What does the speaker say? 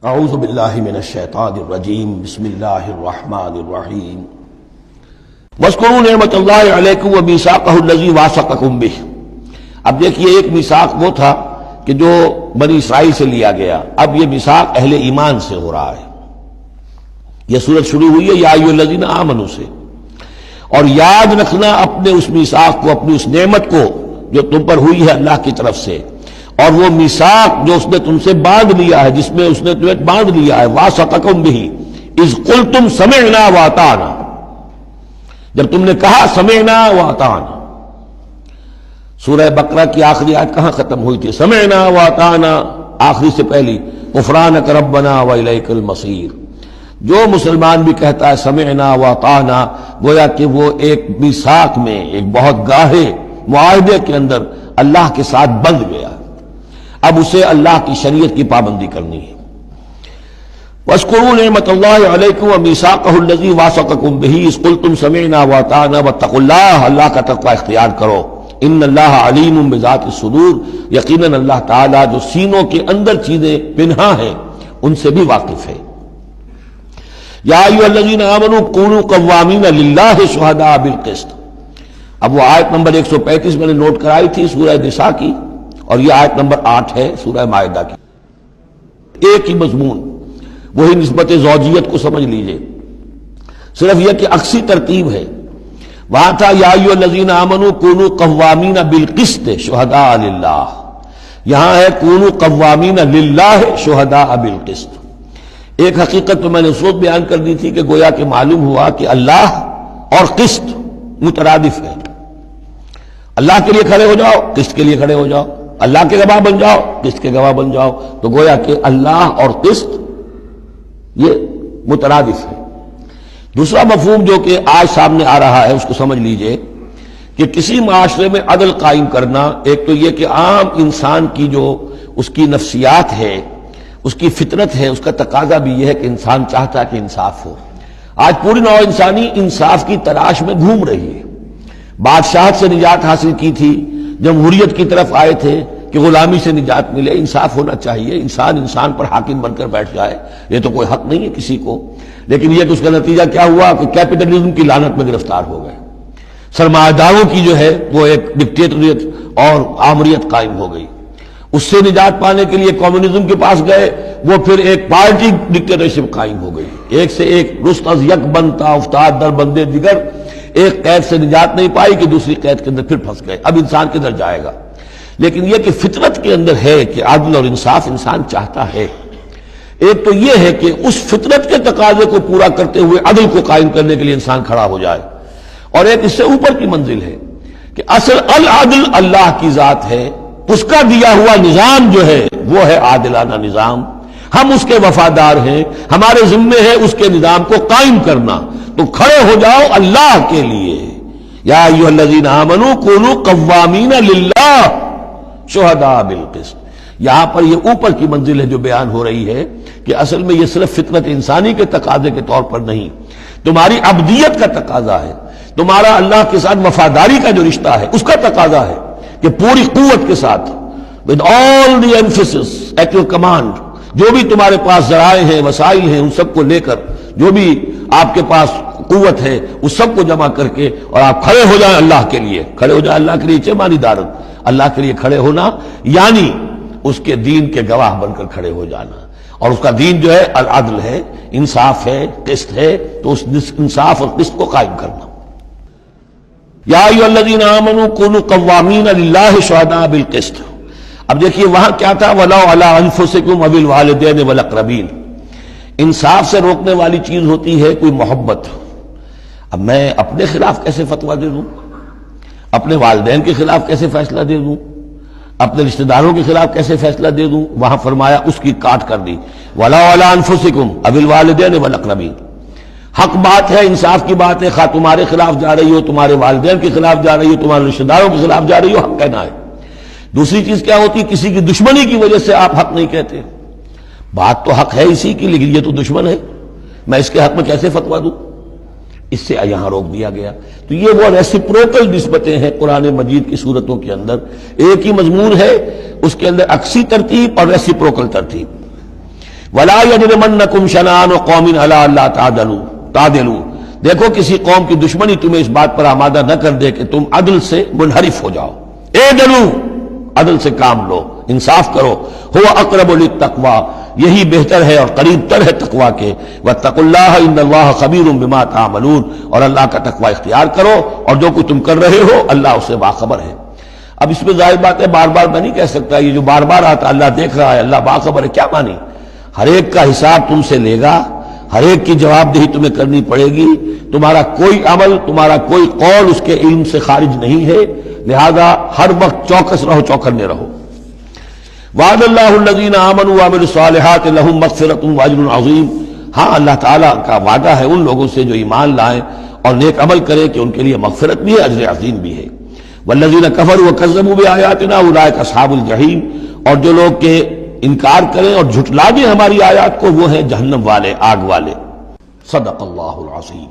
اعوذ باللہ من الشیطان الرجیم بسم اللہ الرحمن الرحیم واذکروا نعمت اللہ علیکم ومیثاقہ الذی واثقکم بہ۔ اب دیکھیے ایک میثاق وہ تھا کہ جو بنی اسرائیل سے لیا گیا، اب یہ میثاق اہل ایمان سے ہو رہا ہے۔ یہ سورت شروع ہوئی ہے یا ایھا الذین آمنوا سے، اور یاد رکھنا اپنے اس میثاق کو، اپنی اس نعمت کو جو تم پر ہوئی ہے اللہ کی طرف سے، اور وہ میثاق جو اس نے تم سے باندھ لیا ہے، جس میں اس نے تمہیں باندھ لیا ہے، واثقکم بہ اذ قلتم سمعنا واطعنا، جب تم نے کہا سمعنا واطعنا۔ سورہ بقرہ کی آخری آیت کہاں ختم ہوئی تھی؟ سمعنا واطعنا، آخری سے پہلی غفرانک ربنا والیک المصیر۔ جو مسلمان بھی کہتا ہے سمعنا واطعنا، گویا کہ وہ ایک میثاق میں، ایک بہت گاہے معاہدے کے اندر اللہ کے ساتھ بندھ گیا، اب اسے اللہ کی شریعت کی پابندی کرنی ہے۔ وَاذْكُرُوا نِعْمَتَ اللَّهِ عَلَيْكُمْ وَمِيثَاقَهُ الَّذِي وَاثَقَكُم بِهِ إِذْ قُلْتُمْ سَمِعْنَا وَأَطَعْنَا وَاتَّقُوا اللَّهَ، اللہ کا تقوی اختیار کرو۔ ان اللہ علیم بذات الصدور، یقیناً اللہ تعالیٰ جو سینوں کے اندر چیزیں پنہاں ہیں ان سے بھی واقف ہے۔ یا ایھا الذین آمنوا کونوا قوامین للہ شہداء بالقسط۔ اب وہ آیت نمبر 135 میں نے نوٹ کرائی تھی سورہ نساء کی، اور یہ آیت نمبر 8 ہے سورہ مائدہ کی، ایک ہی مضمون، وہی نسبت زوجیت کو سمجھ لیجئے، صرف یہ کہ عکسی ترتیب ہے۔ وہاں تھا یا ایھا الذین آمنوا کونوا قوامین بالقسط شہداء للہ، یہاں ہے کونوا قوامین للہ شہداء بالقسط۔ ایک حقیقت تو میں نے اس وقت بیان کر دی تھی کہ گویا کہ معلوم ہوا کہ اللہ اور قسط مترادف ہے۔ اللہ کے لیے کھڑے ہو جاؤ، قسط کے لیے کھڑے ہو جاؤ، اللہ کے گواہ بن جاؤ، قسط کے گواہ بن جاؤ، تو گویا کہ اللہ اور قسط یہ مترادف ہے۔ دوسرا مفہوم جو کہ آج سامنے آ رہا ہے اس کو سمجھ لیجئے کہ کسی معاشرے میں عدل قائم کرنا، ایک تو یہ کہ عام انسان کی جو اس کی نفسیات ہے، اس کی فطرت ہے، اس کا تقاضا بھی یہ ہے کہ انسان چاہتا ہے کہ انصاف ہو۔ آج پوری نوع انسانی انصاف کی تلاش میں گھوم رہی ہے۔ بادشاہت سے نجات حاصل کی تھی، جمہوریت کی طرف آئے تھے کہ غلامی سے نجات ملے، انصاف ہونا چاہیے، انسان پر حاکم بن کر بیٹھ جائے، یہ تو کوئی حق نہیں ہے کسی کو۔ لیکن یہ کہ اس کا نتیجہ کیا ہوا کہ کیپٹلزم کی لعنت میں گرفتار ہو گئے، سرمایہ داروں کی جو ہے وہ ایک ڈکٹیٹریٹ اور آمریت قائم ہو گئی۔ اس سے نجات پانے کے لیے کمیونزم کے پاس گئے، وہ پھر ایک پارٹی ڈکٹیٹرشپ قائم ہو گئی، ایک سے ایک رست از یک بنتا افتاد در بندے دیگر، ایک قید سے نجات نہیں پائی کہ دوسری قید کے اندر پھر پھنس گئے۔ اب انسان کدھر جائے گا؟ لیکن یہ کہ فطرت کے اندر ہے کہ عدل اور انصاف انسان چاہتا ہے۔ ایک تو یہ ہے کہ اس فطرت کے تقاضے کو پورا کرتے ہوئے عدل کو قائم کرنے کے لیے انسان کھڑا ہو جائے، اور ایک اس سے اوپر کی منزل ہے کہ اصل العدل اللہ کی ذات ہے، اس کا دیا ہوا نظام جو ہے وہ ہے عادلانہ نظام، ہم اس کے وفادار ہیں، ہمارے ذمے ہے اس کے نظام کو قائم کرنا، تو کھڑے ہو جاؤ اللہ کے لیے۔ یا ایھا الذین آمنوا کونوا قوامین للہ شہداء بالقسط۔ یہاں پر یہ اوپر کی منزل ہے جو بیان ہو رہی ہے کہ اصل میں یہ صرف فطرت انسانی کے تقاضے کے طور پر نہیں، تمہاری عبدیت کا تقاضا ہے، تمہارا اللہ کے ساتھ وفاداری کا جو رشتہ ہے اس کا تقاضا ہے کہ پوری قوت کے ساتھ with all the emphasis at your command، جو بھی تمہارے پاس ذرائع ہیں، وسائل ہیں، ان سب کو لے کر، جو بھی آپ کے پاس قوت ہے اس سب کو جمع کر کے، اور آپ کھڑے ہو جائیں اللہ کے لیے۔ کھڑے ہو جائیں اللہ کے لیے چمانی دارن، اللہ کے لیے کھڑے ہونا یعنی اس کے دین کے گواہ بن کر کھڑے ہو جانا، اور اس کا دین جو ہے العدل ہے، انصاف ہے، قسط ہے، تو اس انصاف اور قسط کو قائم کرنا۔ یا ایھا الذین آمنوا کونوا قوامین للہ شہداء بالقسط۔ اب دیکھیے وہاں کیا تھا، وَلَوْ عَلَىٰ أَنفُسِكُمْ أَوِ الْوَالِدَيْنِ وَالْأَقْرَبِينَ۔ انصاف سے روکنے والی چیز ہوتی ہے کوئی محبت۔ اب میں اپنے خلاف کیسے فتویٰ دے دوں، اپنے والدین کے خلاف کیسے فیصلہ دے دوں، اپنے رشتہ داروں کے خلاف کیسے فیصلہ دے دوں؟ وہاں فرمایا اس کی کاٹ کر دی، وَلَوْ عَلَىٰ أَنفُسِكُمْ أَوِ الْوَالِدَيْنِ وَالْأَقْرَبِينَ۔ حق بات ہے، انصاف کی بات ہے، خواہ تمہارے خلاف جا رہی ہو، تمہارے والدین کے خلاف جا رہی ہو، تمہارے رشتہ داروں کے خلاف جا رہی ہو، حق کہنا ہے۔ دوسری چیز کیا ہوتی ہے، کسی کی دشمنی کی وجہ سے آپ حق نہیں کہتے۔ بات تو حق ہے اسی کی، لیکن یہ تو دشمن ہے، میں اس کے حق میں کیسے فتویٰ دوں؟ اس سے یہاں روک دیا گیا۔ تو یہ وہ ریسیپروکل نسبتیں ہیں قرآن مجید کی صورتوں کے اندر، ایک ہی مضمون ہے، اس کے اندر عکسی ترتیب اور ریسیپروکل ترتیب۔ ولا یجرمنکم شنآن قوم علی الا تعدلوا، دیکھو کسی قوم کی دشمنی تمہیں اس بات پر آمادہ نہ کر دے کہ تم عدل سے منحرف ہو جاؤ. اعدلوا، عدل سے کام لو، انصاف کرو. هو اقرب للتقوی، یہی بہتر ہے اور قریب تر ہے تقوی کے. واتقوا اللہ ان اللہ خبیر بما تعملون، اور اللہ کا تقوی اختیار کرو اور جو کچھ تم کر رہے ہو اللہ اس سے باخبر ہے. اب اس میں ظاہر بات ہے بار بار میں نہیں کہہ سکتا یہ جو بار بار آتا اللہ دیکھ رہا ہے اللہ باخبر ہے، کیا مانی؟ ہر ایک کا حساب تم سے لے گا، ہر ایک کی جواب دہی تمہیں کرنی پڑے گی. تمہارا کوئی عمل، تمہارا کوئی قول اس کے علم سے خارج نہیں ہے، لہذا ہر وقت چوکس رہو، چوکنے رہو. وعد اللہ الذین آمنوا وعملوا الصالحات لہم مغفرۃ واجر عظیم. ہاں اللہ تعالیٰ کا وعدہ ہے ان لوگوں سے جو ایمان لائیں اور نیک عمل کریں کہ ان کے لیے مغفرت بھی ہے، اجر عظیم بھی ہے. والذین کفروا وکذبوا بآیاتنا اولئک اصحاب الجحیم، اور جو لوگ کہ انکار کریں اور جھٹلا دیں ہماری آیات کو وہ ہیں جہنم والے، آگ والے. صدق اللہ العظیم.